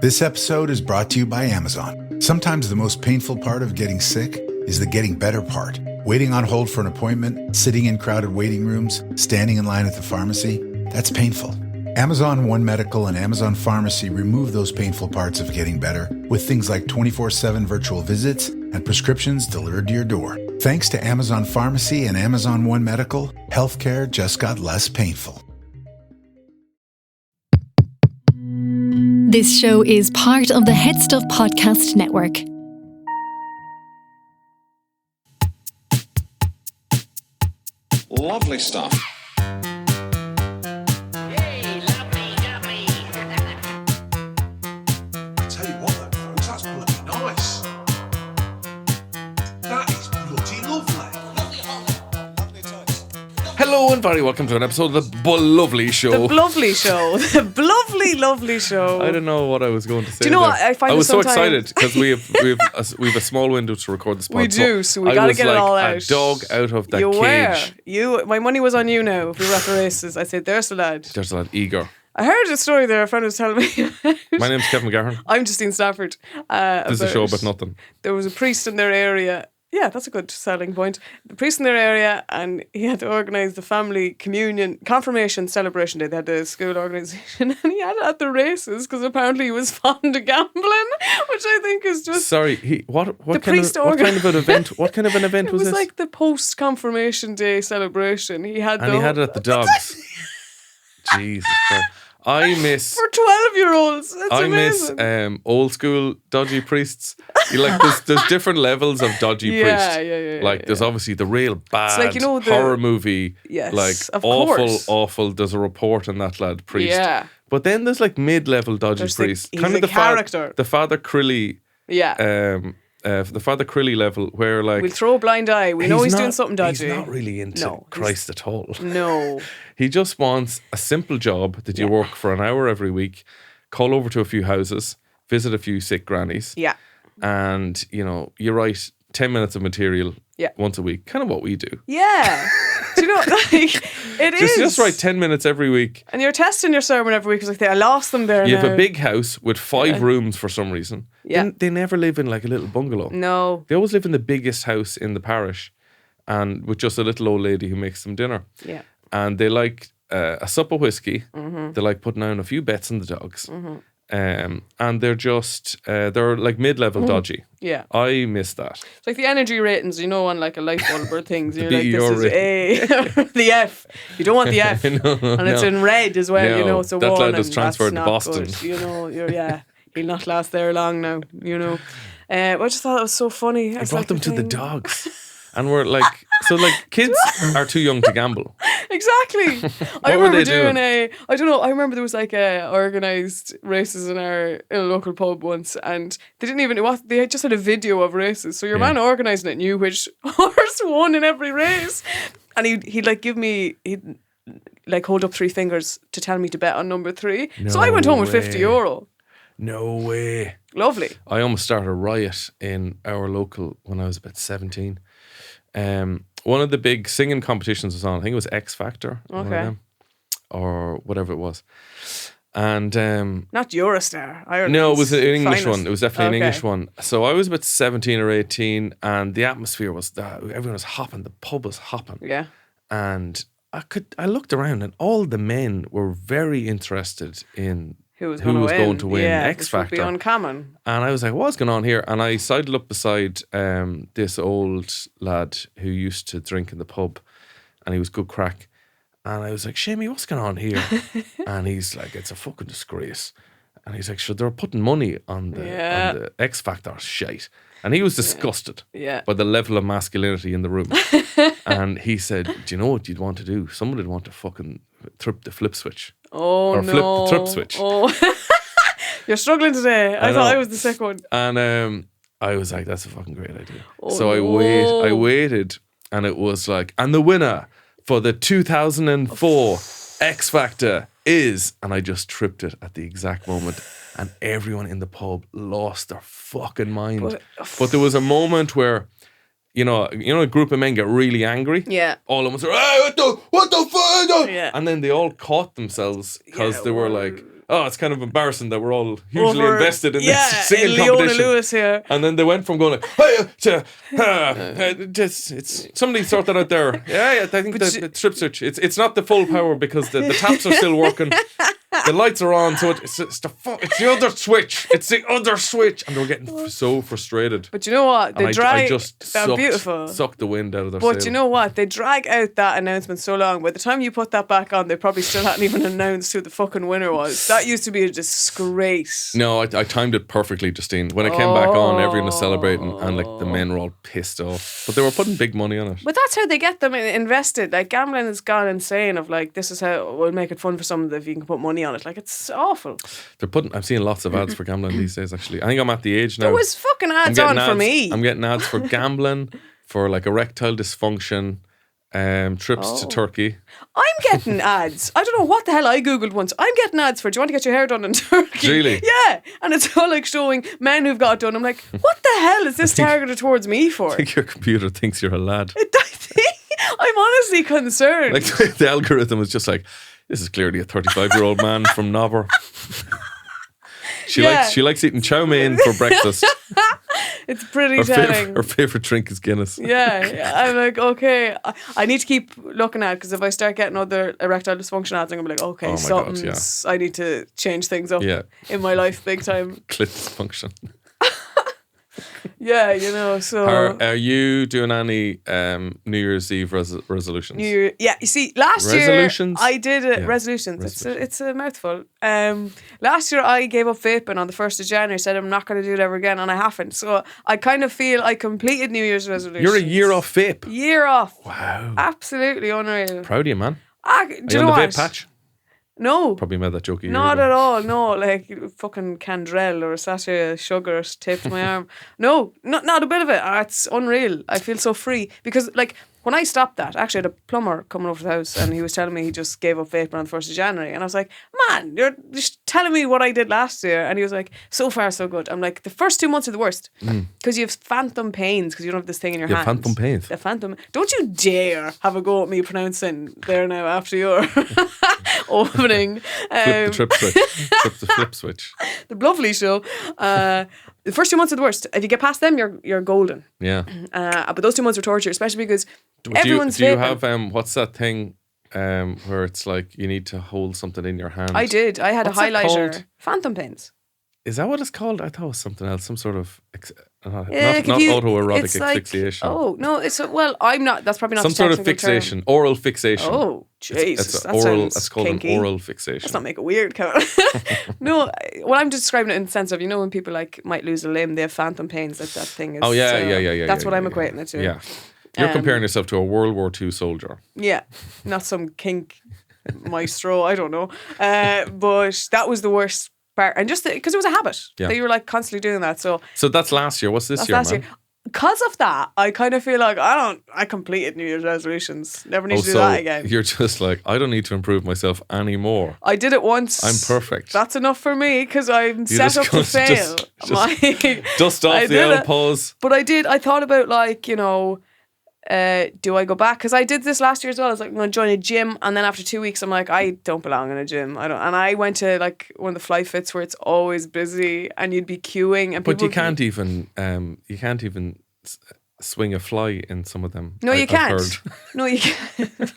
This episode is brought to you by Amazon. Sometimes the most painful part of getting sick is the getting better part. Waiting on hold for an appointment, sitting in crowded waiting rooms, standing in line at the pharmacy, that's painful. Amazon One Medical and Amazon Pharmacy remove those painful parts of getting better with things like 24/7 virtual visits and prescriptions delivered to your door. Thanks to Amazon Pharmacy and Amazon One Medical, healthcare just got less painful. This show is part of the HeadStuff podcast network. Lovely stuff. Hey, lovely, lovely. Tell you what, though, folks, that's bloody nice. That is bloody lovely. Hello and very welcome to an episode of the Lovely Show. The Lovely Show. The Lovely Show. I don't know what I was going to say. Do you know there. what? I find I was so sometimes- excited because we have a small window to record this podcast. We do, so we gotta get it all out. A dog out of that You cage. were. My money was on you now. If we were at the races, I said, there's the lad. There's a lad eager. I heard a story there, a friend was telling me. My name's Kevin and Justine. I'm Justine Stafford. This is a show about nothing. There was a priest in their area. Yeah, that's a good selling point. The priest in their area, and he had to organise the family confirmation celebration day. They had the school organisation, and he had it at the races because apparently he was fond of gambling, which I think is just. Sorry, what kind priest of an event? What kind of an event It was was this? like the post confirmation day celebration. He had And he had it at the dogs. Jesus Christ. I miss. for 12-year-olds. It's I amazing. miss old school dodgy priests. There's different levels of dodgy Yeah, priest. yeah, Like there's obviously the real bad like, you know, the- horror movie. Yes, like of awful, course. awful. There's a report on that lad priest. Yeah. But then there's like mid-level dodgy There's priest. he's a character. The Father Crilly. Yeah. The Father Crilly level where like We'll throw a blind eye. We know he's doing something dodgy. He's not really into No, Christ at all. No. He just wants a simple job that you work for an hour every week, call over to a few houses, visit a few sick grannies, Yeah. and you write 10 minutes of material once a week, kind of what we do. Yeah. Do you know, like, it is. Just write 10 minutes every week. And you're testing your sermon every week because I lost them there You now. have a big house with 5 rooms for some reason. Yeah. They never live in like a little bungalow. No. They always live in the biggest house in the parish and with just a little old lady who makes them dinner. Yeah. And they like a sup of whiskey. Mm-hmm. They like putting down a few bets on the dogs. Mm-hmm. And they're just, they're like mid-level dodgy. Yeah. I miss that. It's like the energy ratings, on like a light bulb or things. You're like, BER this is A. The F. You don't want the F. No, and it's in red as well, No, it's a that lad warning. was transferred That's to not Boston. Good. He'll not last there long now, I just thought it was so funny. I brought them to the dogs. And we're like, kids are too young to gamble. Exactly. I were remember they doing? I don't know, I remember there was like organised races in a local pub once, and they didn't even, they just had a video of races. So your man organising it knew which horse won in every race. And he'd like give me, he'd like hold up 3 fingers to tell me to bet on number 3. So I went home with €50. No way. Lovely. I almost started a riot in our local when I was about 17. One of the big singing competitions was on. I think it was X Factor. One of them, or whatever it was. And Not Eurostar. Ireland's no, it was an English finest. one. It was definitely an Okay. English one. So I was about 17 or 18, and the atmosphere was that everyone was hopping. The pub was hopping. Yeah. And I looked around, and all the men were very interested in Who was going to win yeah, X this would be Factor. uncommon. And I was like, what's going on here? And I sidled up beside this old lad who used to drink in the pub, and he was good crack. And I was like, Shamey, what's going on here? And he's like, it's a fucking disgrace. And he's like, sure, they're putting money on the X Factor shite. And he was disgusted by the level of masculinity in the room. And he said, do you know what you'd want to do? Somebody would want to fucking trip the flip switch. Oh, or no. flip the trip switch. Oh. You're struggling today. I thought know. I was the sick one. And I was like, that's a fucking great idea. So I waited, and it was like, and the winner for the 2004 X Factor is, and I just tripped it at the exact moment, and everyone in the pub lost their fucking mind. But there was a moment where, a group of men get really angry. Yeah. All of them say, hey, what the fuck? Yeah. And then they all caught themselves because they were like, oh, it's kind of embarrassing that we're all hugely invested in this in singing Leona competition. Lewis here. And then they went from going like, hey, to, it's somebody sort that out there. Yeah, I think the trip switch. It's not the full power because the taps are still working. The lights are on, so it's the other switch. It's the other switch, and they were getting so frustrated. But you know what? They I drag. just They're beautiful. sucked the wind out of their But sail. you know what? They drag out that announcement so long. By the time you put that back on, they probably still hadn't even announced who the fucking winner was. That used to be a disgrace. No, I timed it perfectly, Justine. When it came back on, everyone was celebrating, and like the men were all pissed off. But they were putting big money on it. But that's how they get them invested. Like gambling has gone insane. Of like, this is how we'll make it fun for someone if you can put money on it. Like it's awful. I'm seeing lots of ads for gambling these days. Actually, I think I'm at the age now. There was fucking ads on for me. I'm getting ads for gambling, for like erectile dysfunction, trips to Turkey. I'm getting ads. I don't know what the hell I googled once. I'm getting ads for, do you want to get your hair done in Turkey? Really? Yeah. And it's all like showing men who've got it done. I'm like, what the hell is this targeted towards me for? I think your computer thinks you're a lad. I'm honestly concerned. Like the algorithm is just like, this is clearly a 35-year-old man from Nobber. She likes eating chow mein for breakfast. It's pretty telling. Her favorite drink is Guinness. Yeah, I'm like, okay, I need to keep looking at it because if I start getting other erectile dysfunction ads, I'm gonna be like, okay, something's. I need to change things up in my life big time. Clit dysfunction. Yeah, you know. So, are you doing any New Year's Eve resolutions? you see, last Resolutions? year I did Yeah. resolutions. It's a mouthful. Last year I gave up vaping on the 1st of January. Said I'm not going to do it ever again, and I haven't. So I kind of feel I completed New Year's resolutions. You're a year off vape. Year off. Wow. Absolutely unreal. Proud of you, man. Do Are you you know on the what? vape patch? No. Probably made that joke a year Not ago. at all, no. Like fucking Candrel or a sachet of sugar taped to my arm. No, not a bit of it. It's unreal. I feel so free because like when I stopped that, actually I had a plumber coming over to the house and he was telling me he just gave up vaping on the 1st of January and I was like, man, you're just telling me what I did last year. And he was like, so far so good. I'm like, the first 2 months are the worst because you have phantom pains because you don't have this thing in your hands. Phantom pains. The phantom. Don't you dare have a go at me pronouncing there now after your opening. Flip the trip switch. Flip the flip switch. The Blovely show. The first 2 months are the worst. If you get past them, you're golden. Yeah. But those 2 months are torture, especially because Do everyone's you vaping. have what's that thing where it's like you need to hold something in your hand? I did. I had What's a that highlighter. called? Phantom pains. Is that what it's called? I thought it was something else. Some sort of not Like if autoerotic it's like- asphyxiation. Oh no! I'm not. That's probably not Some the sort of technical fixation. term. Oral fixation. Oh Jesus! It's that oral. sounds It's called kinky. an oral fixation. Let's not make it weird, Kevin. No, well, I'm just describing it in the sense of, you know, when people like might lose a limb, they have phantom pains. Like that thing is. Oh yeah. That's yeah, what I'm yeah. equating it to. Yeah. You're comparing yourself to a World War II soldier. Yeah, not some kink maestro. I don't know. But that was the worst part, and just because it was a habit that you were like constantly doing that. So that's last year. What's this year, man? Because of that, I kind of feel like I completed New Year's resolutions. Never need to do that again. You're just like, I don't need to improve myself anymore. I did it once. I'm perfect. That's enough for me because I'm set up to fail. Dust off the L pause. But I thought about like, you know, do I go back? Because I did this last year as well. I was like, I'm going to join a gym, and then after 2 weeks, I'm like, I don't belong in a gym. I don't. And I went to like one of the fly fits where it's always busy, and you'd be queuing, and But you can't even swing a fly in some of them. No, you can't. I've heard. No, you can't.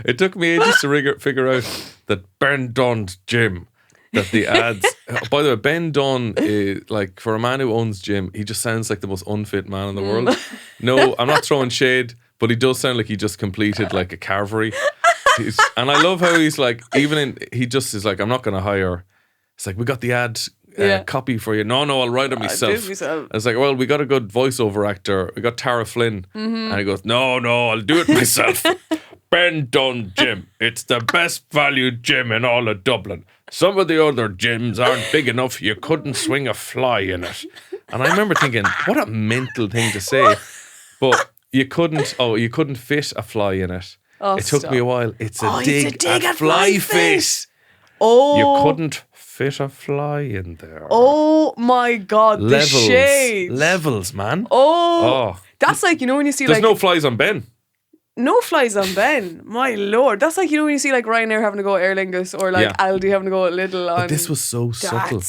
It took me ages to figure out that Ben Dunn's gym. That the ads. By the way, Ben Dunn is like, for a man who owns gym, he just sounds like the most unfit man in the world. No, I'm not throwing shade, but he does sound like he just completed like a carvery. And I love how he's like, he just is like, I'm not going to hire. It's like, we got the ad copy for you. No, I'll write it myself. It's like, well, we got a good voiceover actor. We got Tara Flynn. And he goes, no, I'll do it myself. Ben Dunn Gym. It's the best value gym in all of Dublin. Some of the other gyms aren't big enough. You couldn't swing a fly in it. And I remember thinking, what a mental thing to say. But you couldn't fit a fly in it. It took me a while. It's a dig at fly face. Oh. You couldn't fit a fly in there. Oh my God, the shades. Levels, man. Oh. That's like, you know when you see There's like... no flies on Ben. No flies on Ben. My lord. That's like, when you see like Ryanair having to go at Aer Lingus or like Aldi having to go at Lidl on. But this was so subtle. It's That's-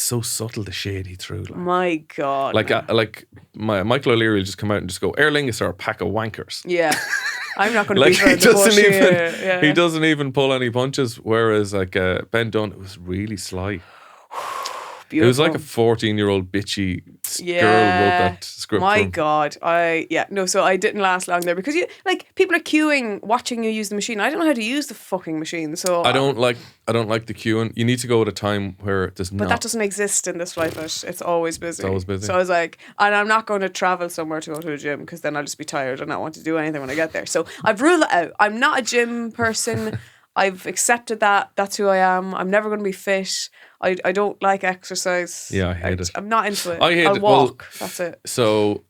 so subtle, the shade he threw. Like, My God. like Michael O'Leary will just come out and just go, Aer Lingus are a pack of wankers. Yeah. I'm not going to Like beat around the bush here. he doesn't even pull any punches. Whereas like Ben Dunn, it was really sly. Beautiful. It was like a 14-year-old bitchy girl wrote that script. My for him. God. So I didn't last long there because people are queuing, watching you use the machine. I don't know how to use the fucking machine. So I don't like the queuing. You need to go at a time where there's But that doesn't exist in this flight. It's always busy. It's always busy. So I was like, and I'm not going to travel somewhere to go to a gym because then I'll just be tired and not want to do anything when I get there. So I've ruled that out. I'm not a gym person. I've accepted that. That's who I am. I'm never going to be fit. I don't like exercise. Yeah, I hate it. I'm not into it. I hate I'll it. walk. That's it. So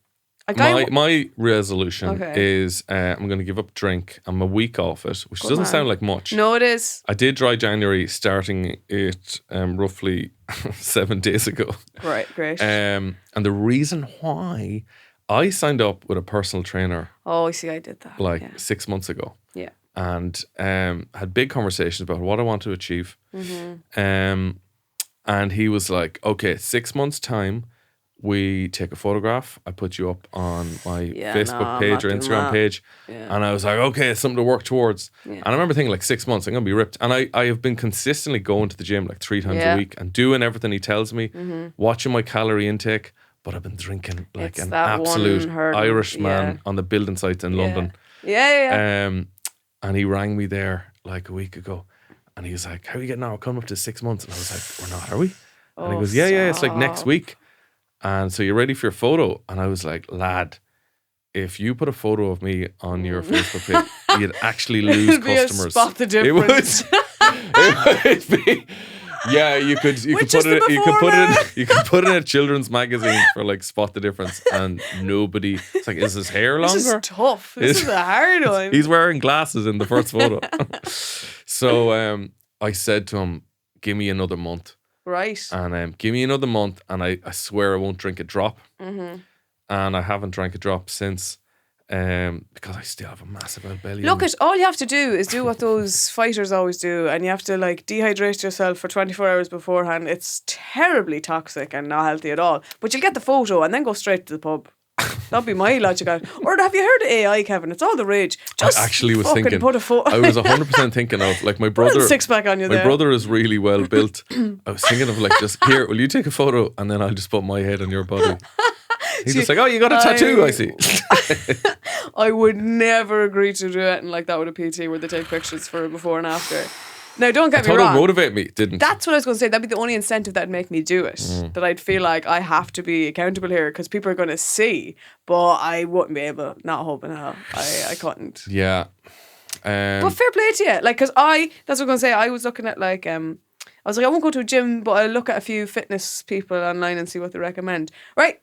my resolution Okay. is I'm going to give up drink. I'm a week off it, which doesn't man. sound like much. No, it is. I did dry January, starting it roughly 7 days ago. Right, great. And the reason why I signed up with a personal trainer I see. I did that. like 6 months ago, Yeah. and had big conversations about what I want to achieve. And he was like, "Okay, 6 months time, we take a photograph. I put you up on my Facebook I'm page not or doing Instagram that. page." Yeah. And I was like, "Okay, it's something to work towards." Yeah. And I remember thinking, like, 6 months, I'm gonna be ripped. And I have been consistently going to the gym like 3 times Yeah. a week and doing everything he tells me, watching my calorie intake. But I've been drinking like It's an that one absolute hurdle, Irish man yeah. on the building sites in London. Yeah. And he rang me there like a week ago, and he was like, "How are you getting on? We're coming up to 6 months." And I was like, "We're not, are we?" And he goes, yeah, it's like next stop. week. And so you're ready for your photo? And I was like, lad, if you put a photo of me on your Facebook page, you'd actually lose It'd be a customers. spot the It would- difference. it would be. Yeah, you could Which put is the it. You could before put it. now? You could put it in a children's magazine for like spot the difference, and nobody. It's like, is his hair longer? This is tough. This is a hard one. He's wearing glasses in the first photo. So I said to him, "Give me another month." Right. And give me another month, and I swear I won't drink a drop. Mm-hmm. And I haven't drank a drop since, because I still have a massive old belly. Look, all you have to do is do what those fighters always do, and you have to like dehydrate yourself for 24 hours beforehand. It's terribly toxic and not healthy at all. But you'll get the photo and then go straight to the pub. That'd be my logic. Or have you heard of AI, Kevin? It's all the rage. Just I actually was fucking thinking. put a photo. I was 100% thinking of like my Put a brother. six pack on you My there. brother is really well built. I was thinking of like, just here, will you take a photo, and then I'll just put my head on your body. He's just like, "Oh, you got a tattoo, I see." I would never agree to do anything like that with a PT where they take pictures for before and after. Now, don't get I me thought it would wrong. motivate me. It didn't. That's what I was going to say. That'd be the only incentive that'd make me do it. That I'd feel like I have to be accountable here because people are going to see, but I wouldn't be able. Not hoping hell. I couldn't. Yeah. But fair play to you. Like, because that's what I'm going to say. I was looking at like, I was like, I won't go to a gym, but I'll look at a few fitness people online and see what they recommend. Right?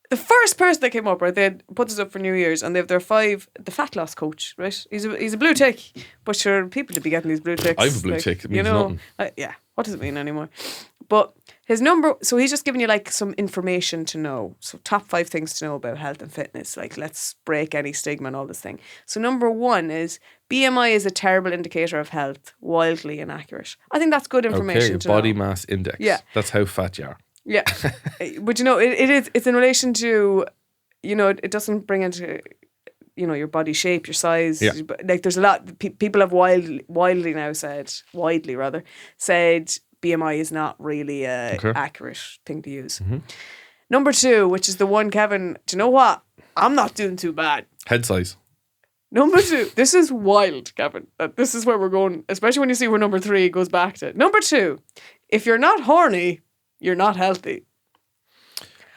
The first person that came up, right, they had put this up for New Year's, and they have their the fat loss coach, right? He's a blue tick, but sure, people to be getting these blue ticks. I have a blue tick. It means nothing. Yeah, what does it mean anymore? But his number, so he's just giving you like some information to know. So top 5 things to know about health and fitness. Like, let's break any stigma and all this thing. So number 1 is BMI is a terrible indicator of health, wildly inaccurate. I think that's good information Okay, to body know. mass index. Yeah. That's how fat you are. Yeah, but it's in relation to, it doesn't bring into, your body shape, your size. Yeah. Like there's a lot, people have widely said BMI is not really a accurate thing to use. Mm-hmm. Number 2, which is the one, Kevin, do you know what? I'm not doing too bad. Head size. Number 2, this is wild, Kevin. This is where we're going, especially when you see where number 3 goes back to. Number 2, if you're not horny, you're not healthy.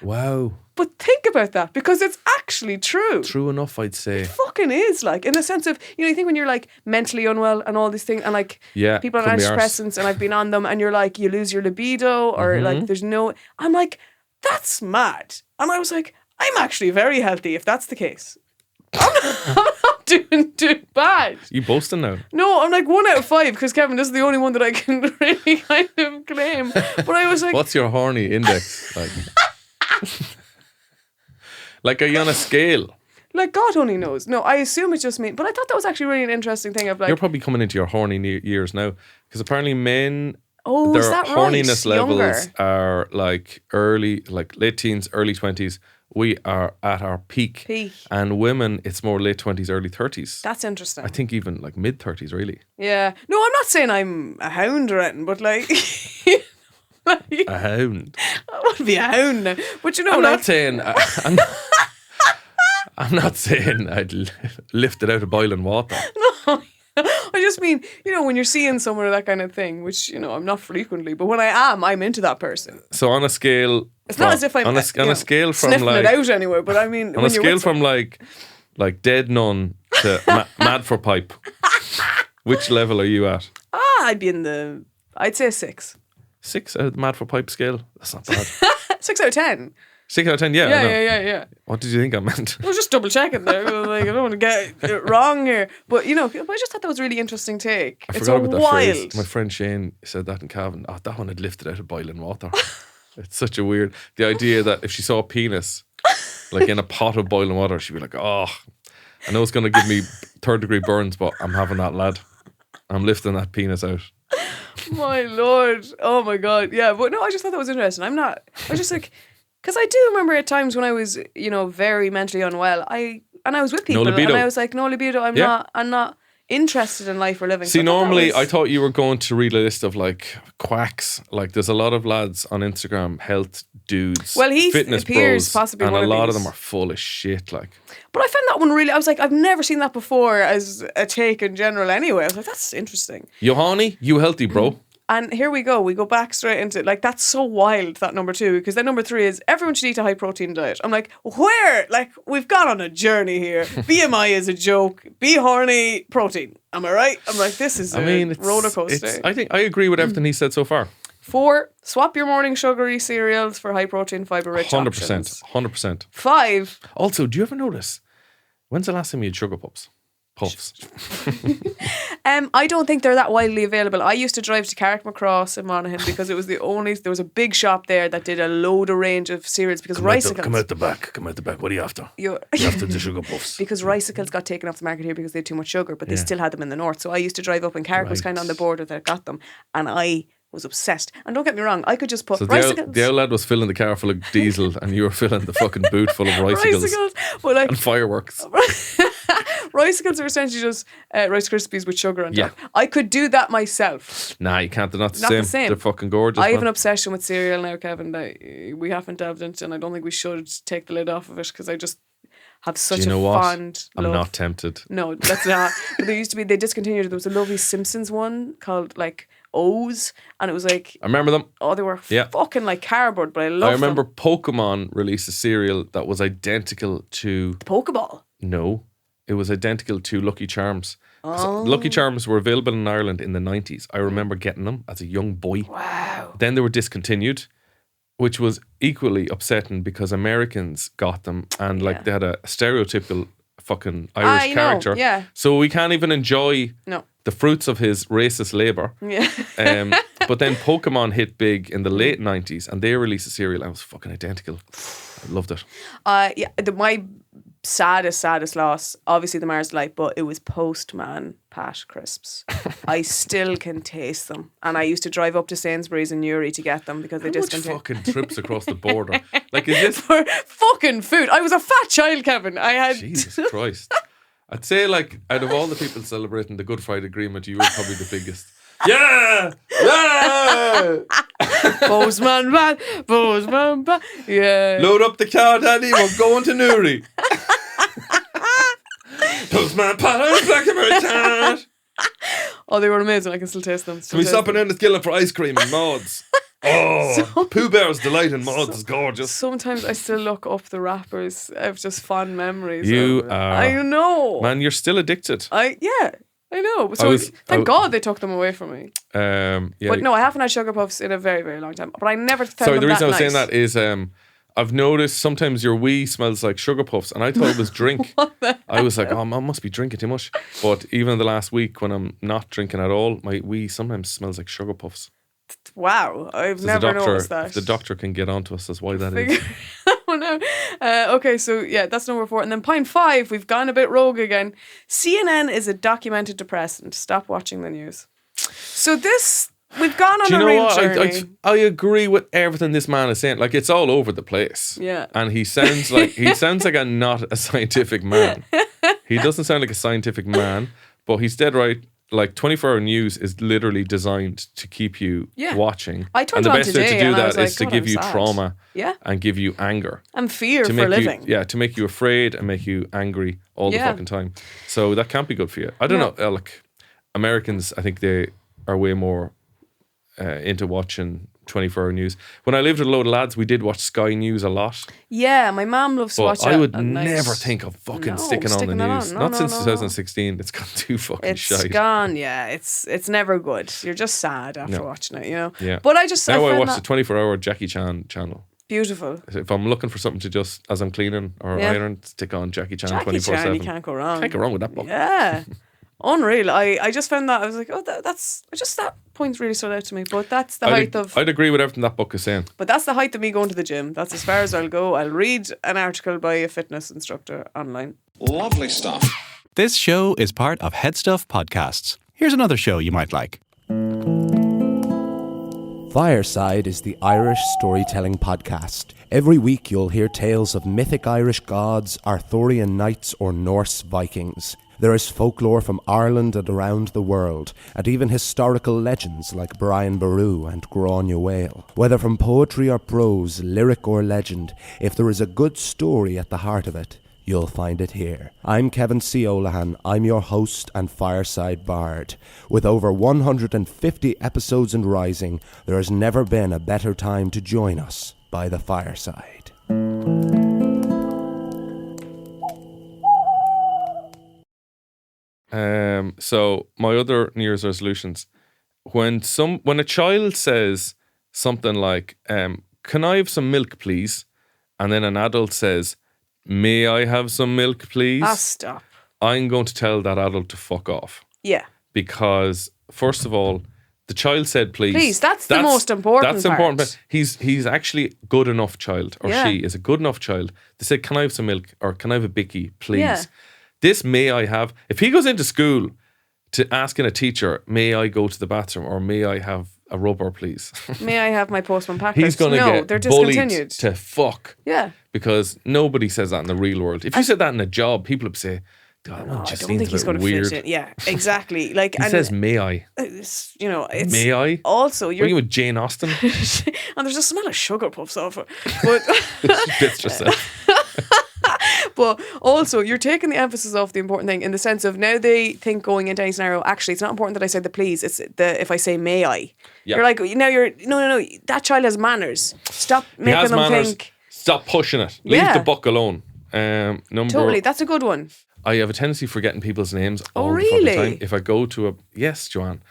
Wow. But think about that, because it's actually true. True enough, I'd say. It fucking is, like, in the sense of, you think when you're like mentally unwell and all these things, and like people on couldn't be arsed. antidepressants, and I've been on them, and you're like, you lose your libido, or like there's no, I'm like, that's mad. And I was like, I'm actually very healthy if that's the case. I'm not doing too bad. You boasting now? No, I'm like 1 out of 5 because Kevin, this is the only one that I can really kind of claim. But I was like, What's your horny index like? Like, are you on a scale? Like, God only knows. No, I assume it's just me. But I thought that was actually really an interesting thing of like, You're probably coming into your horny years now, because apparently men, oh, their is that horniness right? levels Younger. are like late teens, early 20s. We are at our peak. And women, it's more late 20s, early 30s. That's interesting. I think even like mid 30s, really. Yeah. No, I'm not saying I'm a hound or anything, but like, A hound. I want to be a hound now. But you know, I'm like, not saying. I'm not saying I'd lift it out of boiling water. no. I just mean, you know, when you're seeing someone or that kind of thing, which, you know, I'm not frequently, but when I am, I'm into that person. So on a scale, It's not as if I'm on a scale from sniffing like it out anyway, but I mean, on when a you're scale with from like dead nun to mad for pipe, which level are you at? I'd be in I'd say 6. 6 out of the mad for pipe scale. That's not bad. 6 out of 10. 6 out of 10. Yeah. I know. Yeah. What did you think I meant? I was just double checking there. Like, I don't want to get it wrong here. But, you know, I just thought that was a really interesting take. I It's forgot about that wild. phrase. My friend Shane said that in Cavan. Oh, that one had lifted out of boiling water. It's such a weird. The idea that if she saw a penis, like in a pot of boiling water, she'd be like, oh, I know it's going to give me 3rd-degree burns, but I'm having that, lad. I'm lifting that penis out. My Lord. Oh, my God. Yeah, but no, I just thought that was interesting. I was just like, because I do remember at times when I was, you know, very mentally unwell, I was with people and I was like, no libido, I'm not interested in life or living. See, So normally I thought you were going to read a list of like quacks. Like there's a lot of lads on Instagram, health dudes, well, he fitness appears bros, possibly and one a lot of these. them are full of shit. Like, but I found that one really, I was like, I've never seen that before as a take in general anyway. I was like, that's interesting. you horny? You healthy, bro? And here we go. We go back straight into like that's so wild, that number 2, because then number 3 is everyone should eat a high protein diet. I'm like, where? Like, we've gone on a journey here. BMI is a joke. Be horny, protein. Am I right? I'm like, this is a roller coaster. I think I agree with everything he said so far. 4, swap your morning sugary cereals for high protein, fiber rich 100%. options. 100%. 5, Also, do you ever notice when's the last time you had sugar puffs? I don't think they're that widely available. I used to drive to Carrickmacross in Monaghan because it was there was a big shop there that did a load of range of cereals because Ricicles. Come out the back. What are you after? You're after the sugar puffs. because Ricicles got taken off the market here because they had too much sugar, but they still had them in the north. So I used to drive up, and Carrick was kind of on the border that got them, and I was obsessed. And don't get me wrong, I could just put So Ricicles. the old lad was filling the car full of diesel, and you were filling the fucking boot full of Ricicles Well, like and fireworks. Ricicles are essentially just Rice Krispies with sugar on top. Yeah. I could do that myself. Nah, you can't. They're not the Not same. the same. They're fucking gorgeous. I have man. an obsession with cereal now, Kevin, that we haven't delved into, and I don't think we should take the lid off of it because I just have such Do you know a what? fond I'm love. not tempted. No, that's not. But there used to be, they discontinued it. There was a lovely Simpsons one called like O's, and it was like, I remember them. oh, they were Yeah. fucking like cardboard, but I love I remember them. Pokemon released a cereal that was identical to The Pokeball. No, it was identical to Lucky Charms. Lucky Charms were available in Ireland in the 90s. I remember getting them as a young boy. Wow. Then they were discontinued, which was equally upsetting because Americans got them and like they had a stereotypical fucking Irish know, character. yeah. So we can't even enjoy No. the fruits of his racist labour. Yeah. But then Pokemon hit big in the late 90s and they released a cereal and it was fucking identical. I loved it. Yeah. My saddest loss, obviously the Mars Light, but it was Postman Pat crisps. I still can taste them, and I used to drive up to Sainsbury's in Newry to get them because they How much discontinued. fucking trips across the border? Like, is this... For fucking food. I was a fat child, Kevin. I had Jesus Christ. I'd say, like, out of all the people celebrating the Good Friday Agreement, you were probably the biggest. Yeah! Yeah! Postman Pat, Postman Pat. Yeah. Load up the car, Daddy. We're going to Newry. Postman Pat, black and red. Oh, they were amazing. I can still taste them. Can we stop in the Skillet for ice cream and Maud's? Oh, Pooh Bear's Delight in Maud's is gorgeous. Sometimes I still look up the rappers. I have just fond memories. You of it. are... I know. Man, you're still addicted. I know. So thank God they took them away from me. Yeah. But no, I haven't had sugar puffs in a very, very long time. But I never found Sorry, them the reason I was that saying nice. that is I've noticed sometimes your wee smells like sugar puffs, and I thought it was drink. I was like, oh, I must be drinking too much. But even the last week when I'm not drinking at all, my wee sometimes smells like sugar puffs. Wow, I've So never the doctor, noticed that. if the doctor can get onto us, that's why that is. Oh no. Okay, so yeah, that's number 4. And then point 5, we've gone a bit rogue again. CNN is a documented depressant. Stop watching the news. So this, we've gone on Do you a know real what? journey. I agree with everything this man is saying. Like, it's all over the place. Yeah. And he sounds like not a scientific man. He doesn't sound like a scientific man, but he's dead right. Like, 24-hour news is literally designed to keep you watching. I turned and the on best way today to do and I that was like, is to God, give I'm you sad. trauma Yeah. and give you anger. And fear To for make living. to make you afraid and make you angry all the Yeah. fucking time. So that can't be good for you. I don't know. Like, Americans, I think they are way more into watching 24-hour news. When I lived with a load of lads, we did watch Sky News a lot. Yeah, my mom loves to But watch it. I would at night. never think of fucking No, sticking on the sticking that news. on. No, Not no, since no. 2016. It's gone too fucking It's shite. gone, yeah. It's never good. You're just sad after No. watching it, you know? Yeah. But I just Now I found watch that the 24-hour Jackie Chan channel. beautiful. If I'm looking for something to just, as I'm cleaning or Yeah. ironing, stick on Jackie Chan Jackie 24/7. Chan, you can't go wrong. Can't go wrong with that book. Yeah. Unreal. I just found that. I was like, oh, that's just that point really stood out to me. But that's the height of. I'd agree with everything that book is saying. But that's the height of me going to the gym. That's as far as I'll go. I'll read an article by a fitness instructor online. Lovely stuff. This show is part of HeadStuff Podcasts. Here's another show you might like. Fireside is the Irish storytelling podcast. Every week you'll hear tales of mythic Irish gods, Arthurian knights or Norse Vikings. There is folklore from Ireland and around the world, and even historical legends like Brian Boru and Gráinne Whale. Whether from poetry or prose, lyric or legend, if there is a good story at the heart of it, you'll find it here. I'm Kevin C. O'Lahan. I'm your host and Fireside Bard. With over 150 episodes and rising, there has never been a better time to join us by the fireside. So my other New Year's resolutions, when a child says something like, can I have some milk, please? And then an adult says, may I have some milk, please? Stop. I'm going to tell that adult to fuck off. Yeah. Because, first of all, the child said please. Please, that's the most important That's important. part. But he's actually a good enough child, or Yeah. she is a good enough child. They said, can I have some milk? Or can I have a bicky, please? Yeah. This may I have. If he goes into school to asking a teacher, may I go to the bathroom? Or may I have a rubber, please? May I have my postman packet? He's going to no, get they're bullied discontinued. to fuck. Yeah. Because nobody says that in the real world. If you said that in a job, people would say, God, No, I don't Justine's think he's a going bit to weird. fit in. Yeah, exactly. Like, He and says, may I? it's, you know, it's May I? also Are you're you with Jane Austen? and there's a smell of sugar puffs off it. But Bits yourself. but also you're taking the emphasis off the important thing in the sense of now they think going into any scenario, actually it's not important that I say the please, it's the if I say may I. Yeah. You're like, now you're no, that child has manners. Stop He making has them manners. think. Stop pushing it. Leave Yeah. the buck alone. Totally, that's a good one. I have a tendency for forgetting people's names Oh, all the fucking really? time. If I go to yes, Joanne.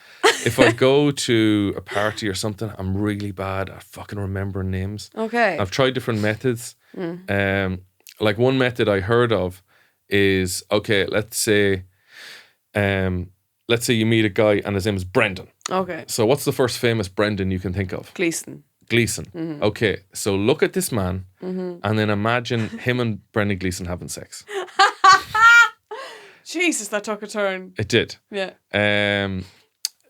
If I go to a party or something, I'm really bad at fucking remembering names. Okay. I've tried different methods. Like one method I heard of is, okay, let's say you meet a guy and his name is Brendan. Okay. So what's the first famous Brendan you can think of? Gleason. Gleason. Okay, so look at this man and then imagine him and Brendan Gleason having sex. Jesus, that took a turn. It did. Yeah.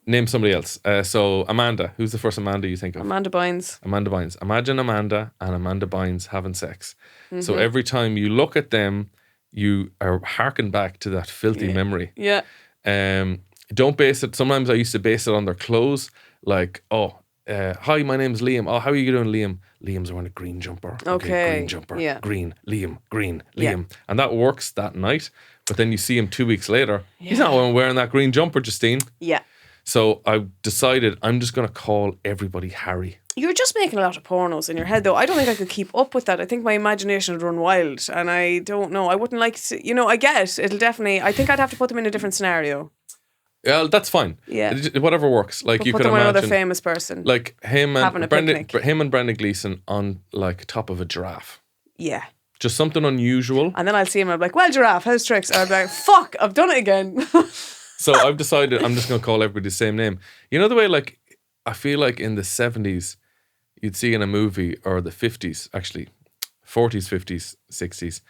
Name somebody else. So Amanda. Who's the first Amanda you think of? Amanda Bynes. Amanda Bynes. Imagine Amanda and Amanda Bynes having sex. So every time you look at them, you are harking back to that filthy memory. Yeah. Don't base it. Sometimes I used to base it on their clothes. Like, hi, my name's Liam. Oh, how are you doing, Liam? Liam's wearing a green jumper. Okay, green jumper. yeah. Green, Liam, green, Yeah. Liam. And that works that night. But then you see him 2 weeks later. He's not wearing that green jumper, Justine. Yeah. So I decided I'm just going to call everybody Harry. You're just making a lot of pornos in your head, though. I don't think I could keep up with that. I think my imagination would run wild, and I don't know. I wouldn't like to, I get it'll definitely. I think I'd have to put them in a different scenario. Yeah, that's fine. Yeah. Whatever works. Like But you put could them with imagine, another famous person. like him having a and picnic. Brendan Gleeson on like top of a giraffe. Yeah. Just something unusual. And then I'll see him and I'll be like, well, giraffe, how's tricks? And I'll be like, fuck, I've done it again. So I've decided I'm just going to call everybody the same name. You know the way, like, I feel like in the 70s, you'd see in a movie, or the 50s, actually, 40s, 50s, 60s,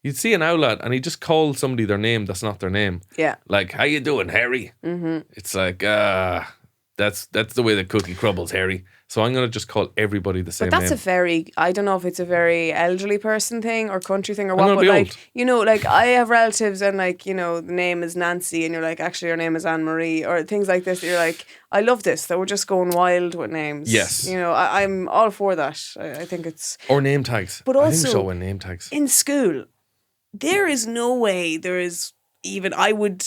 you'd see an owl lad and he'd just call somebody their name that's not their name. Yeah. Like, how you doing, Harry? Mm-hmm. It's like, that's the way the cookie crumbles, Harry. So I'm going to just call everybody the same But that's name. a very, I don't know if it's a very elderly person thing or country thing or I'm what, gonna but be like, old. you know, like I have relatives and like, you know, the name is Nancy and you're like, actually your name is Anne-Marie or things like this. You're like, I love this, that we're just going wild with names. Yes. You know, I'm all for that. I think it's... Or name tags. But I think also, so, in name tags. in school, there is no way there is even, I would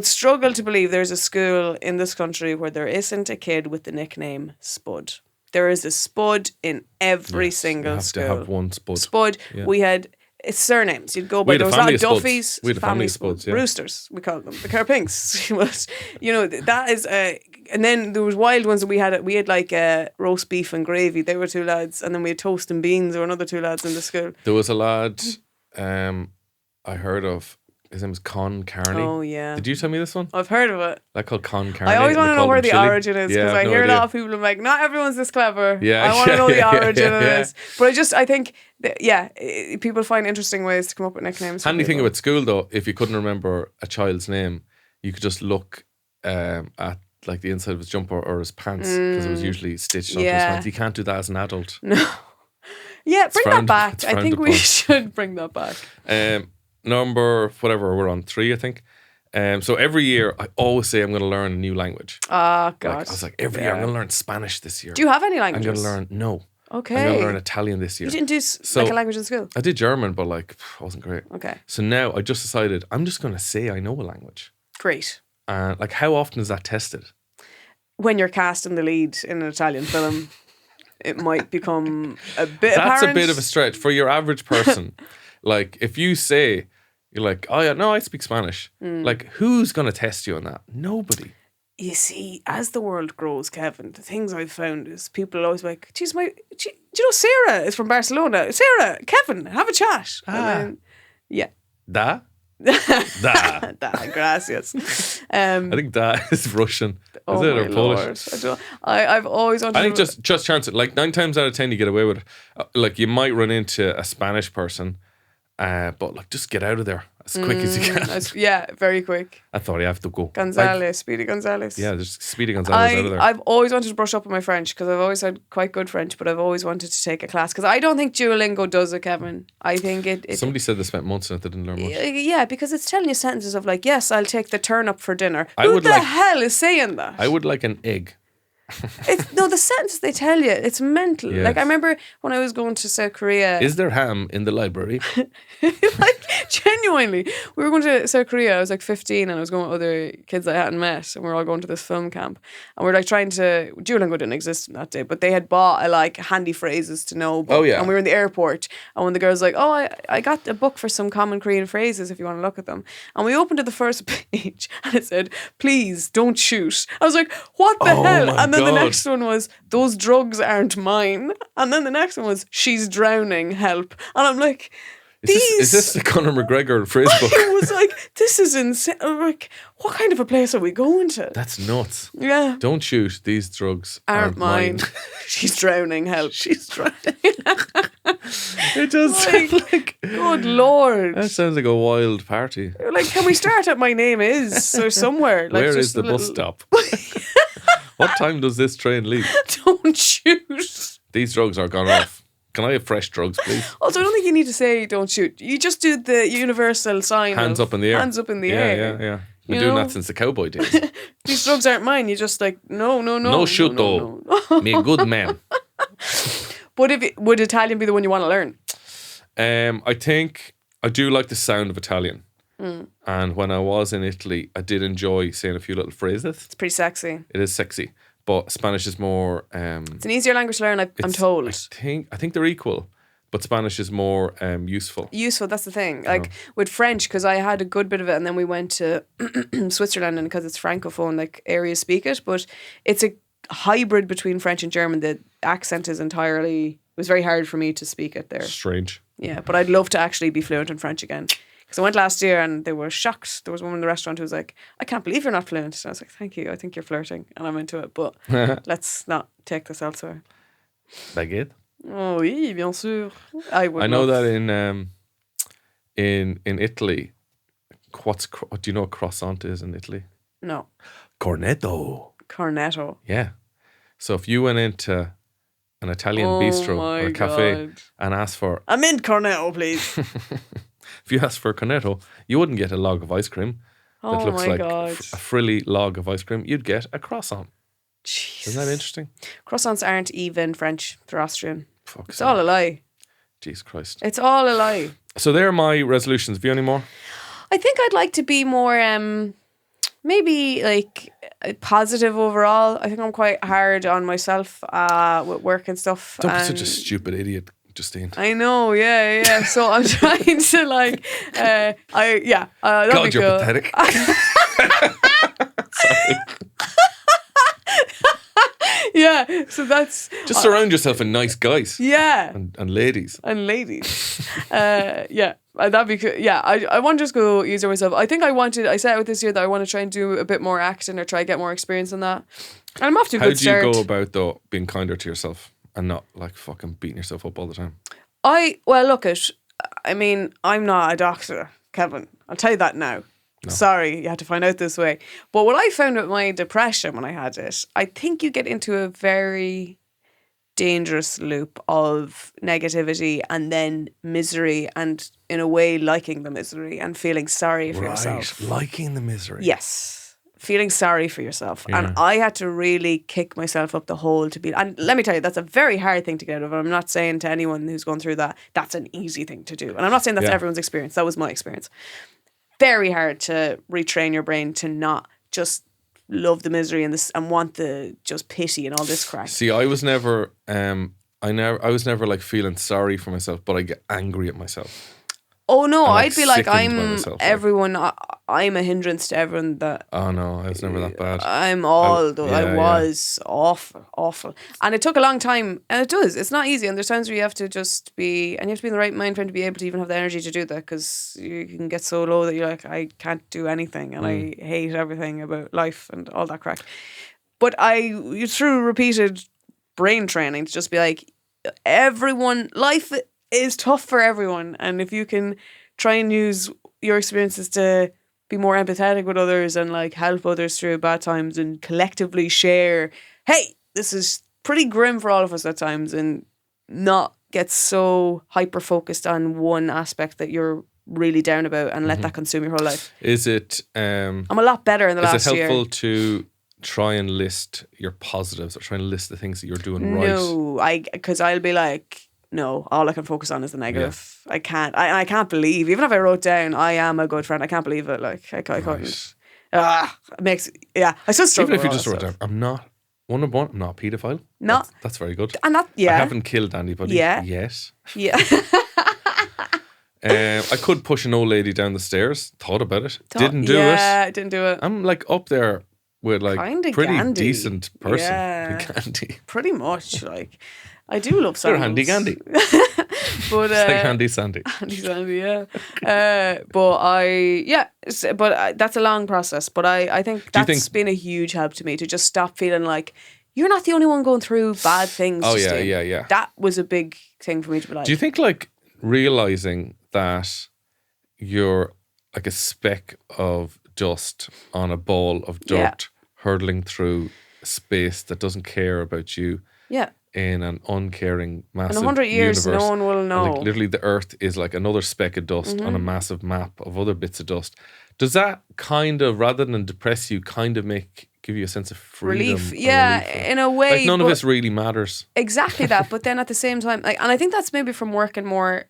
struggle to believe there's a school in this country where there isn't a kid with the nickname Spud. There is a Spud in every single you have school. to have one Spud. Spud. Yeah. We had it's surnames. You'd go We by. had a There was a lot family of of Spuds. Duffys. We had a family of Spuds, yeah. Roosters. We called them the Carpinks. But, you know, that is. And then there was wild ones that we had. We had like roast beef and gravy. They were two lads, and then we had toast and beans. There were another two lads in the school. There was a lad I heard of. His name was Con Carney. Oh yeah. Did you tell me this one? I've heard of it. That called Con Carney. I always and want they to know called where him the Chili. origin is because Yeah, I I've no hear a idea. lot of people are like, not everyone's this clever. Yeah, I want to know the yeah, origin of yeah. this. But I think, people find interesting ways to come up with nicknames. for Handy thing people. about school though, if you couldn't remember a child's name, you could just look at like the inside of his jumper or his pants because it was usually stitched onto his Yeah. pants. You can't do that as an adult. Yeah, bring that frowned- back. it's I frowned think we upon. should bring that back. Number whatever we're on 3, I think. So every year I always say I'm going to learn a new language. Ah, God. Like, I was like, every year I'm going to learn Spanish this year. Do you have any I'm languages? going to learn no. Okay. I'm going to learn Italian this year. You didn't do So- like a language in school? I did German, but like I wasn't great. Okay. So now I just decided I'm just going to say I know a language. Great. And like, how often is that tested? When you're cast in the lead in an Italian film, it might become a bit That's apparent. a bit of a stretch for your average person. Like, if you say you're like, oh yeah, no, I speak Spanish. Like, who's going to test you on that? Nobody. You see, as the world grows, Kevin, the things I've found is people are always like, geez, do you know Sarah is from Barcelona? Sarah, Kevin, have a chat. And then, yeah. Da? Da. Gracias. I think da is Russian. Is it or Polish? Lord. I've always wanted I think to... just chance it. Like 9 times out of 10, you get away with it. Like, you might run into a Spanish person, but like, just get out of there as quick as you can. Yeah, very quick. I thought I have to go. Gonzalez, Speedy Gonzalez. Yeah, just Speedy Gonzalez out of there. I've always wanted to brush up on my French because I've always had quite good French, but I've always wanted to take a class because I don't think Duolingo does it, Kevin. I think it Somebody said they spent months on it, they didn't learn much. yeah, because it's telling you sentences of like, yes, I'll take the turnip for dinner. I Who would the like- hell is saying that? I would like an egg. No, the sentences they tell you, it's mental. Yes. Like, I remember when I was going to South Korea. Is there ham in the library? Like, genuinely, we were going to South Korea. I was like 15 and I was going with other kids I hadn't met, and we were all going to this film camp, and we were like trying to... Duolingo didn't exist in that day, but they had bought like handy phrases to know book. Oh, yeah. And we were in the airport, and when the girl's like, oh, I got a book for some common Korean phrases if you want to look at them, and we opened to the first page and it said, please don't shoot. I was like, what the Oh hell? my And then the God. next one was, those drugs aren't mine. And then the next one was, she's drowning, help. And I'm like, Is this the Conor McGregor phrase book? I was like, this is insane. I'm like, what kind of a place are we going to? That's nuts. Yeah. Don't shoot. These drugs Aren't mine. She's drowning, help. She's drowning. It does Like, sound like... Good Lord. That sounds like a wild party. Like, can we start at my name is or somewhere? Like, Where just is the a bus little- stop? What time does this train leave? Don't shoot. These drugs are gone off. Can I have fresh drugs, please? Also, I don't think you need to say don't shoot. You just do the universal sign Hands of up in the air. Hands up in the yeah, air. Yeah, yeah. Been You doing know? that since the cowboy days. These drugs aren't mine. You just like, no. No shoot no. though. Me a good man. But would Italian be the one you want to learn? I think I do like the sound of Italian. And when I was in Italy, I did enjoy saying a few little phrases. It's pretty sexy. It is sexy. But Spanish is more... It's an easier language to learn, I'm it's- told. I think they're equal. But Spanish is more useful. Useful, that's the thing. Like with French, because I had a good bit of it, and then we went to Switzerland, and because it's francophone, like areas speak it, but it's a hybrid between French and German. The accent is entirely... It was very hard for me to speak it there. Strange. Yeah, but I'd love to actually be fluent in French again. Because I went last year and they were shocked. There was one in the restaurant who was like, I can't believe you're not fluent. And I was like, thank you. I think you're flirting. And I'm into it. But let's not take this elsewhere. Baguette? Oh, oui, bien sûr. I would I know love. that in Italy, do you know what croissant is in Italy? No. Cornetto. Cornetto. Yeah. So if you went into an Italian Oh bistro my or a cafe God. and asked for, A mint cornetto, please. if you asked for a cornetto, you wouldn't get a log of ice cream that Oh looks my like God. a frilly log of ice cream. You'd get a croissant. Jesus. Isn't that interesting? Croissants aren't even French. They're Austrian. Fuck's It's all a lie. Jesus Christ. It's all a lie. So there are my resolutions. Have you any more? I think I'd like to be more, maybe like positive overall. I think I'm quite hard on myself with work and stuff. Don't be such a and stupid idiot, Justine. I know, yeah. So I'm trying to like, that'd God, be you're cool. pathetic. Yeah, so that's Just surround yourself with nice guys yeah. and ladies. And ladies. That'd be cool. Yeah, I want to just go easier myself. I think I set out this year that I want to try and do a bit more acting or try to get more experience in that. And I'm off to a How good do you start. go about, though, being kinder to yourself and not like fucking beating yourself up all the time? I mean, I'm not a doctor, Kevin. I'll tell you that now. No. Sorry, you had to find out this way. But what I found with my depression when I had it, I think you get into a very dangerous loop of negativity and then misery and in a way liking the misery and feeling sorry for yourself. Liking the misery. Yes. Feeling sorry for yourself. Yeah. And I had to really kick myself up the hole to be, and let me tell you, that's a very hard thing to get out of. I'm not saying to anyone who's gone through that, that's an easy thing to do. And I'm not saying that's Yeah. everyone's experience. That was my experience. Very hard to retrain your brain to not just love the misery and want the just pity and all this crap. See, I was never, I was never like feeling sorry for myself, but I get angry at myself. Oh no, I'm, like, I'd be like, sickened by I'm myself, like. everyone. I'm a hindrance to everyone. That Oh no, I was never that bad. I'm all. I yeah. was awful, and it took a long time. And it does. It's not easy, and there's times where you have to just be, and you have to be in the right mind frame to be able to even have the energy to do that. Because you can get so low that you're like, I can't do anything, and I hate everything about life and all that crack. But through repeated brain training to just be like, life is tough for everyone, and if you can try and use your experiences to be more empathetic with others and like help others through bad times and collectively share, hey, this is pretty grim for all of us at times, and not get so hyper focused on one aspect that you're really down about and let that consume your whole life. Is it? I'm a lot better in the last Is it year. helpful to try and list your positives or try and list the things that you're doing right? No, because I'll be like, no, all I can focus on is the negative. I can't. I can't believe, even if I wrote down, I am a good friend, I can't believe it. Like, I couldn't. It makes, I still struggle. Even if you with just all wrote that down, I'm not I'm not a paedophile. No. That's very good. And that, I haven't killed anybody Yeah. yet. Yeah. I could push an old lady down the stairs. Thought about it. Didn't do it. Yeah, didn't do it. I'm like up there with like Kinda pretty Gandhi. decent person. Yeah. Gandhi. Pretty much. Like, I do love You're sandals. handy Gandhi. But It's like Handy Sandy. Handy Sandy, yeah. That's a long process. But I think that's been a huge help to me, to just stop feeling like you're not the only one going through bad things. Oh, Justine. yeah. That was a big thing for me to be like. Do you think like realizing that you're like a speck of dust on a ball of dirt hurtling through space that doesn't care about you in an uncaring massive in 100 years, universe, no one will know. and, like, literally the earth is like another speck of dust on a massive map of other bits of dust. Does that kind of, rather than depress you, kind of give you a sense of freedom? Relief. Yeah, in a way. Like none of but- this really matters. Exactly that. But then at the same time, like, and I think that's maybe from working more.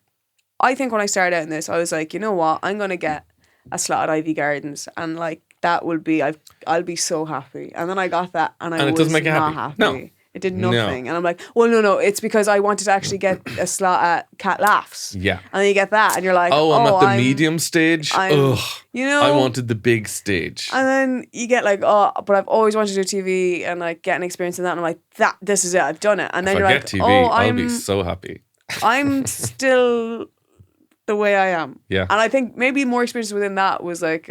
I think when I started out in this, I was like, you know what? I'm going to get a slot at Ivy Gardens, and like that will be, I'll be so happy. And then I got that, and I And it was doesn't make you not happy. happy. No. It did No. nothing. And I'm like, well, no. It's because I wanted to actually get a slot at Cat Laughs. Yeah. And then you get that, and you're like, Oh, I'm at the medium stage. I'm- Ugh. you know, I wanted the big stage. And then you get like, oh, but I've always wanted to do TV and like get an experience in that. And I'm like, this is it. I've done it. And then If you're I like, get TV, oh, I'll be so happy. I'm still the way I am. Yeah. And I think maybe more experience within that was like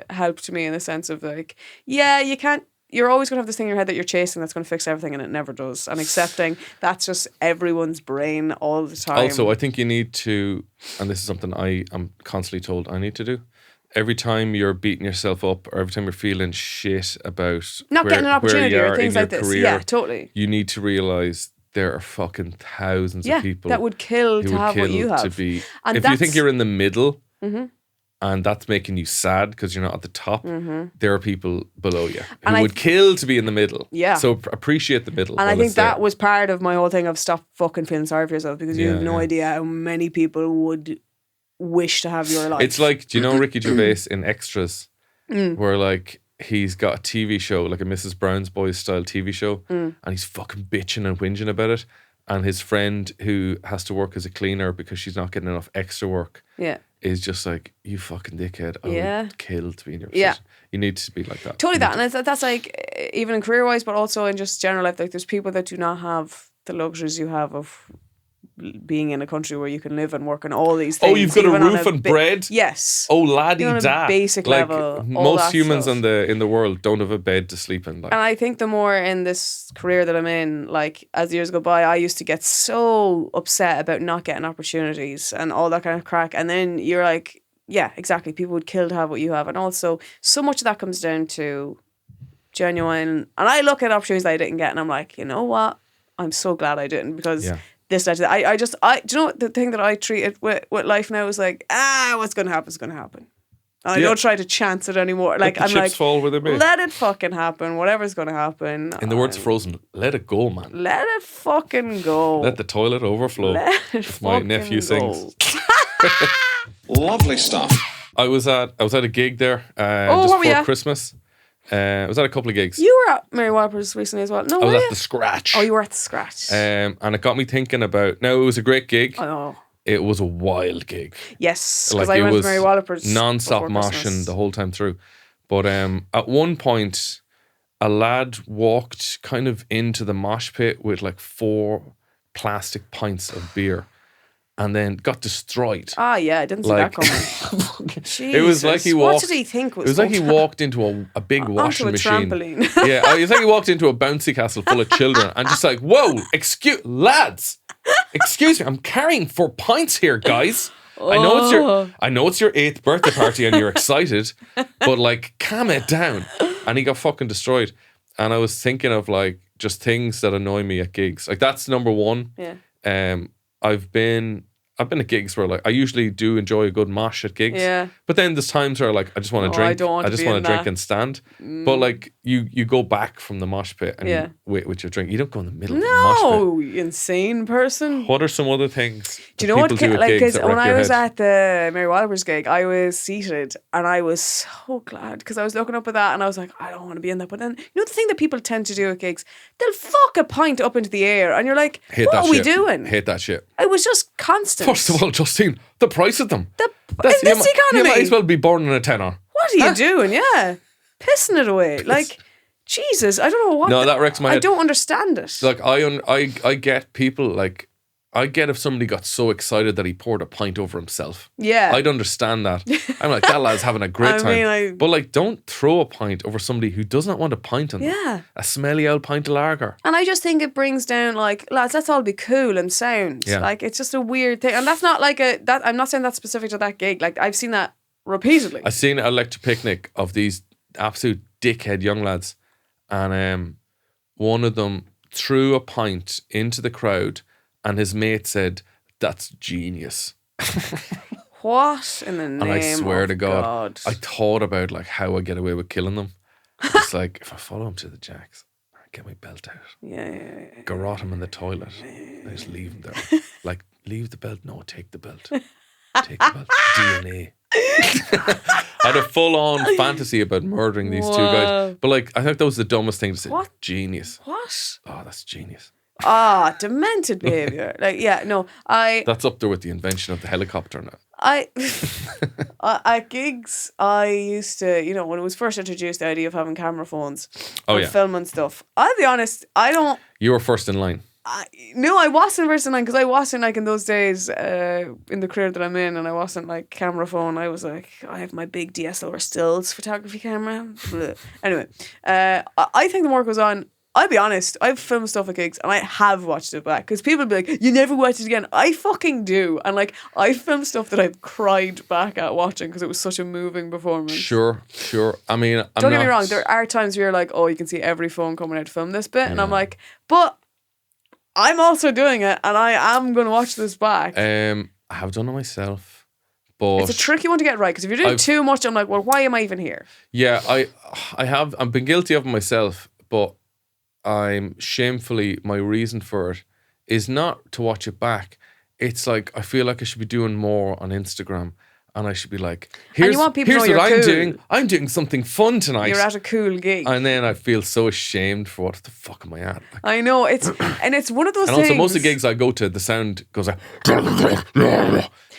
helped me in the sense of like, yeah, you can't you're always going to have this thing in your head that you're chasing that's going to fix everything, and it never does. And accepting that's just everyone's brain all the time. Also, I think you need to, and this is something I am constantly told I need to do. Every time you're beating yourself up, or every time you're feeling shit about not getting an opportunity where you or are things in like your this. career, Yeah, totally. you need to realize there are fucking thousands of people that would kill who to would have what kill you have. to be. And if you think that's- you're in the middle, and that's making you sad because you're not at the top, there are people below you who And would kill to be in the middle. Yeah. So appreciate the middle. And I while think it's there. that was part of my whole thing of stop fucking feeling sorry for yourself, because you Yeah, have no yeah. idea how many people would wish to have your life. It's like, do you know Ricky Gervais in Extras, where like he's got a TV show, like a Mrs. Brown's Boys style TV show, and he's fucking bitching and whinging about it. And his friend who has to work as a cleaner because she's not getting enough extra work yeah. is just like, you fucking dickhead. I Yeah. would kill to be in your Yeah. position. You need to be like that. Totally You that. need And that's like, even in career wise, but also in just general life, like there's people that do not have the luxuries you have of being in a country where you can live and work and all these things. Oh, you've got a even on roof and bread? Yes. Oh, laddie Even on a da. basic like, level, all most that humans stuff. in the world don't have a bed to sleep in. Like, And I think the more in this career that I'm in, like as the years go by, I used to get so upset about not getting opportunities and all that kind of crack. And then you're like, yeah, exactly. People would kill to have what you have. And also, so much of that comes down to genuine. And I look at opportunities that I didn't get and I'm like, you know what? I'm so glad I didn't, because Yeah. this led to that. I do you know what the thing that I treat it with life now is like, what's going to happen is going to happen. And I Yeah. don't try to chance it anymore. Like the I'm chips like, fall where they may. let it fucking happen. Whatever's going to happen. In the words of Frozen, let it go, man. Let it fucking go. Let the toilet overflow. Let it as my fucking nephew go. sings. Lovely stuff. I was at a gig there just where were you before at? Christmas. I was at a couple of gigs. You were at Mary Wipers recently as well. No, I was were at you? the Scratch. Oh, you were at the Scratch. And it got me thinking about. Now, it was a great gig. Oh, It was a wild gig. yes, because Like, I it went was to Mary Wallopers non-stop before moshing Christmas. the whole time through. But at one point, a lad walked kind of into the mosh pit with like 4 plastic pints of beer, and then got destroyed. Ah, yeah, I didn't see Like- that coming. It was like he walked. What did he think was? It was like he going to walked into a big happen? washing Onto a machine. trampoline. Yeah, it was like he walked into a bouncy castle full of children and just like, whoa, lads, excuse me, I'm carrying 4 pints here, guys. I know it's your 8th birthday party and you're excited, but like, calm it down. And he got fucking destroyed. And I was thinking of like just things that annoy me at gigs. Like that's number one. Yeah. I've been at gigs where like I usually do enjoy a good mosh at gigs. Yeah. But then there's times where like I just want to Oh, I drink. don't want to just be want in to drink that. and stand. But like you go back from the mosh pit and Yeah. you wait with your drink. You don't go in the middle of the mosh pit. No, you insane person. What are some other things Do you know what? people do at Like, gigs because that when wreck I your was head? at the Mary Wallopers gig, I was seated and I was so glad because I was looking up at that and I was like, I don't want to be in that. But then, you know, the thing that people tend to do at gigs, they'll fuck a pint up into the air and you're like, Hate what that are we shit. doing? Hate that shit. It was just constant. First of all, Justine, the price of them. in this You economy, might as well be born in a tenner. what are you doing? Yeah. Pissing it away. Like, Jesus, I don't know what. No, that wrecks my I head. don't understand it. Like I get people like I get if somebody got so excited that he poured a pint over himself. Yeah. I'd understand that. I'm like, that lad's having a great I time. mean, but like, don't throw a pint over somebody who does not want a pint on them. Yeah. A smelly old pint of lager. And I just think it brings down, like, lads, let's all be cool and sound. Yeah. Like, it's just a weird thing. And that's not like I'm not saying that's specific to that gig. Like, I've seen that repeatedly. I seen a lecture picnic of these absolute dickhead young lads, and one of them threw a pint into the crowd, and his mate said, "That's genius." What in the name And I swear of to God, I thought about like how I get away with killing them. It's like if I follow him to the jacks, I get my belt out, Yeah. garrote him in the toilet, I just leave him there. Like, leave the belt? No, take the belt. Take the belt. DNA. I had a full-on fantasy about murdering these 2 guys, but like I think that was the dumbest thing to say. What? Genius. What? Oh, that's genius. Demented behaviour. Like, yeah, no, That's up there with the invention of the helicopter now. At gigs, I used to, you know, when it was first introduced, the idea of having camera phones Oh, and yeah. filming stuff. I'll be honest, I don't. You were first in line. No, I wasn't versus 9 because I wasn't like in those days in the career that I'm in, and I wasn't like camera phone. I was like, I have my big DSLR stills photography camera. Blech. Anyway, I think the more it goes on, I'll be honest, I've filmed stuff at gigs and I have watched it back because people be like, you never watch it again. I fucking do. And like, I filmed stuff that I've cried back at watching because it was such a moving performance. Sure. I mean, don't get me wrong, there are times where you're like, oh, you can see every phone coming out to film this bit. And I'm like, but I'm also doing it and I am going to watch this back. I have done it myself. But it's a tricky one to get right because if you're doing too much, I'm like, well, why am I even here? Yeah, I've been guilty of it myself, but I'm shamefully, my reason for it is not to watch it back. It's like, I feel like I should be doing more on Instagram and I should be like, here's what I'm doing. I'm doing something fun tonight. You're at a cool gig. And then I feel so ashamed for what the fuck am I at? Like, I know, it's one of those things. And also most of the gigs I go to, the sound goes like,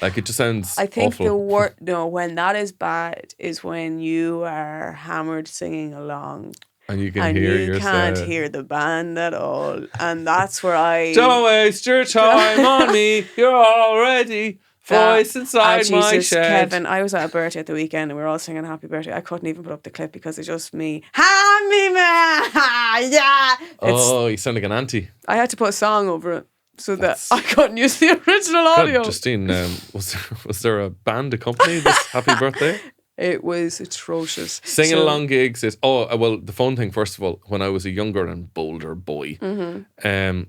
like it just sounds I think awful. when that is bad is when you are hammered singing along. And you can hear yourself. And you can't hear the band at all. And that's where I... Don't waste your time on me. You're already voice inside my shed. Kevin, I was at a birthday at the weekend and we were all singing happy birthday. I couldn't even put up the clip because it's just me. Happy birthday! Yeah! You sound like an auntie. I had to put a song over it so that I couldn't use the original audio. God, Justine, was there a band accompanying this happy birthday? It was atrocious. Singing along gigs is the fun thing. First of all, when I was a younger and bolder boy, and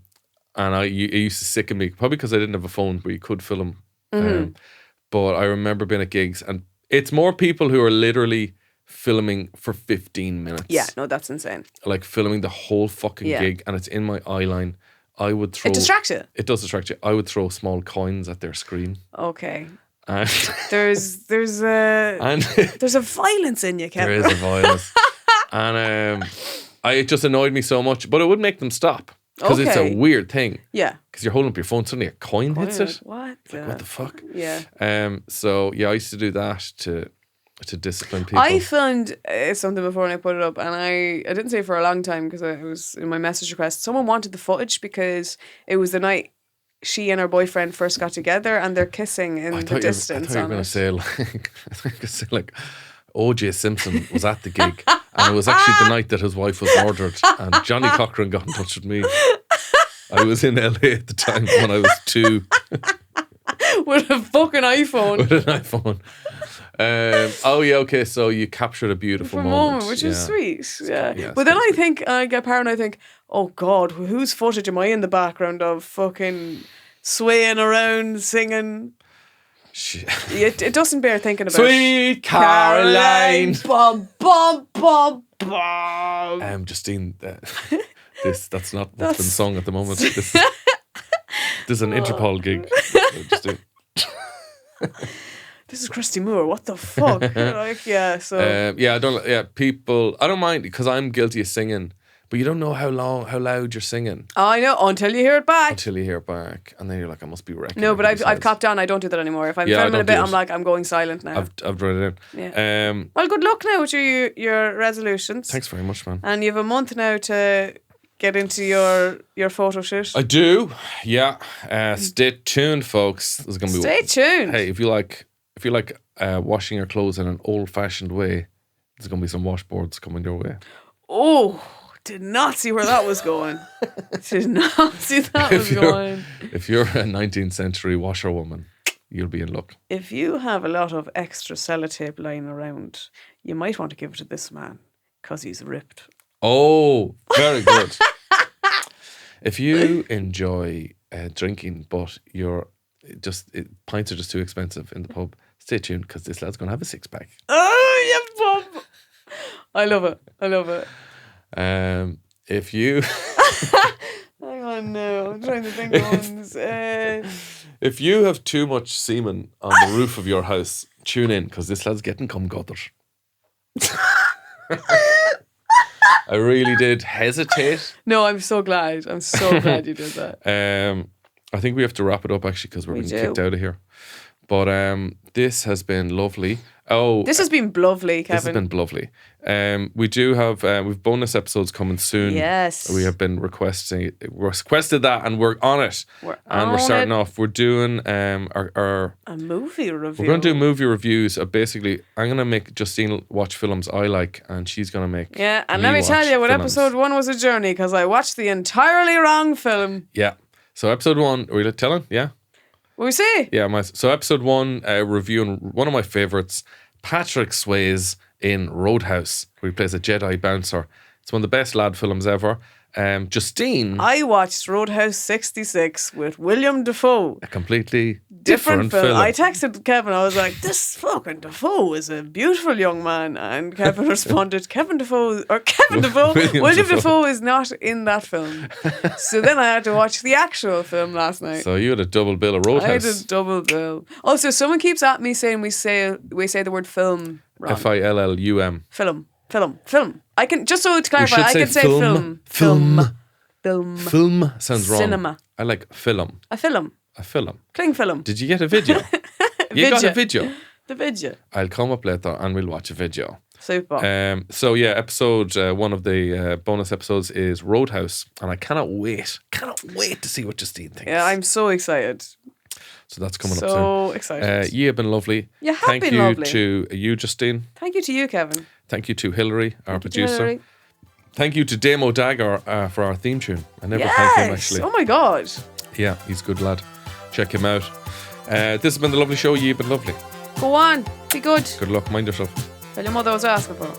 it used to sicken me probably because I didn't have a phone where you could film. But I remember being at gigs, and it's more people who are literally filming for 15 minutes. Yeah, no, that's insane. Like filming the whole fucking gig, and it's in my eye line. I would throw. It distracts you. It does distract you. I would throw small coins at their screen. Okay. And there's a violence in you, Kevin. There is a violence. And it just annoyed me so much. But it would make them stop. Because it's a weird thing. Yeah. Because you're holding up your phone, suddenly a coin hits it. What? Like, what the fuck? Yeah. So I used to do that to discipline people. I filmed something before and I put it up, and I didn't say it for a long time because it was in my message request. Someone wanted the footage because it was the night she and her boyfriend first got together and they're kissing in the distance. I thought you were going to say like O.J. Simpson was at the gig and it was actually the night that his wife was murdered and Johnny Cochran got in touch with me. I was in LA at the time when I was 2. With a fucking iPhone. With an iPhone. Okay, so you captured a beautiful moment. Which is sweet. Yeah. But then I think, I get paranoid, I think, oh God, whose footage am I in the background of fucking swaying around, singing? It doesn't bear thinking about. Sweet Caroline. Bum, bum, bum, bum. Justine, that's not what's been sung at the moment. This is an Interpol gig. Justine. This is Christy Moore. What the fuck? People. I don't mind because I'm guilty of singing, but you don't know how loud you're singing. Oh, I know until you hear it back. And then you're like, I must be wrecking. No, but I've copped down. I don't do that anymore. If I'm filming a bit, I'm like, I'm going silent now. I've written it in. Yeah. Well, good luck now with your resolutions. Thanks very much, man. And you have a month now to get into your photo shoot. I do. Yeah. Stay tuned, folks. This is gonna be. Stay tuned. Hey, if you like washing your clothes in an old-fashioned way, there's going to be some washboards coming your way. Oh, did not see where that was going. Did not see that was going. If you're a 19th century washerwoman, you'll be in luck. If you have a lot of extra sellotape lying around, you might want to give it to this man because he's ripped. Oh, very good. If you enjoy drinking, but pints are just too expensive in the pub, stay tuned because this lad's going to have a 6-pack. Oh, yeah, pub. I love it. If you... Hang on now. I'm trying to think of ones. If you have too much semen on the roof of your house, tune in because this lad's getting cum gutter. I really did hesitate. No, I'm so glad. I'm so glad you did that. I think we have to wrap it up actually because we're being kicked out of here. But this has been lovely. Oh, This has been lovely, this has Kevin. been lovely. We do have we've bonus episodes coming soon. Yes. We have been requested that, and we're on it. We're starting off. We're doing our a movie review. We're going to do movie reviews of basically. I'm going to make Justine watch films I like, and she's going to make and let me tell you, what episode 1 was a journey because I watched the entirely wrong film. Yeah. So episode 1, are we telling? Yeah. What we say? Yeah. So episode 1, reviewing one of my favorites, Patrick Swayze in Roadhouse, where he plays a Jedi bouncer. It's one of the best lad films ever. Justine. I watched Roadhouse 66 with William Dafoe. A completely Different film. I texted Kevin. I was like, "This fucking Dafoe is a beautiful young man." And Kevin responded, "William Dafoe is not in that film." So then I had to watch the actual film last night. So you had a double bill of Roadhouse. I had a double bill. Also, someone keeps at me saying we say the word film wrong. Fillum. Film. I can, just so to clarify, I can say film. Film sounds wrong. Cinema. I like film. A film. Cling film. Did you get a video? You got a video? The video. I'll come up later and we'll watch a video. Super. So yeah, episode 1 of the bonus episodes is Roadhouse, and I cannot wait to see what Justine thinks. Yeah, I'm so excited. So that's coming up soon. So excited. You have been lovely. You have Thank been you lovely. to you, Justine. Thank you to you, Kevin. Thank you to Hilary, our Thank you to producer. Hilary. Thank you to Damo Dagger for our theme tune. I never thanked him actually. Oh my God. Yeah, he's a good lad. Check him out. This has been the lovely show. You've been lovely. Go on. Be good. Good luck. Mind yourself. Tell your mother I was asking for.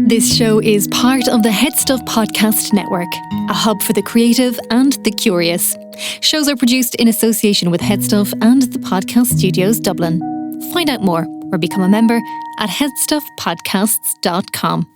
This show is part of the HeadStuff Podcast Network, a hub for the creative and the curious. Shows are produced in association with HeadStuff and the Podcast Studios Dublin. Find out more or become a member at headstuffpodcasts.com.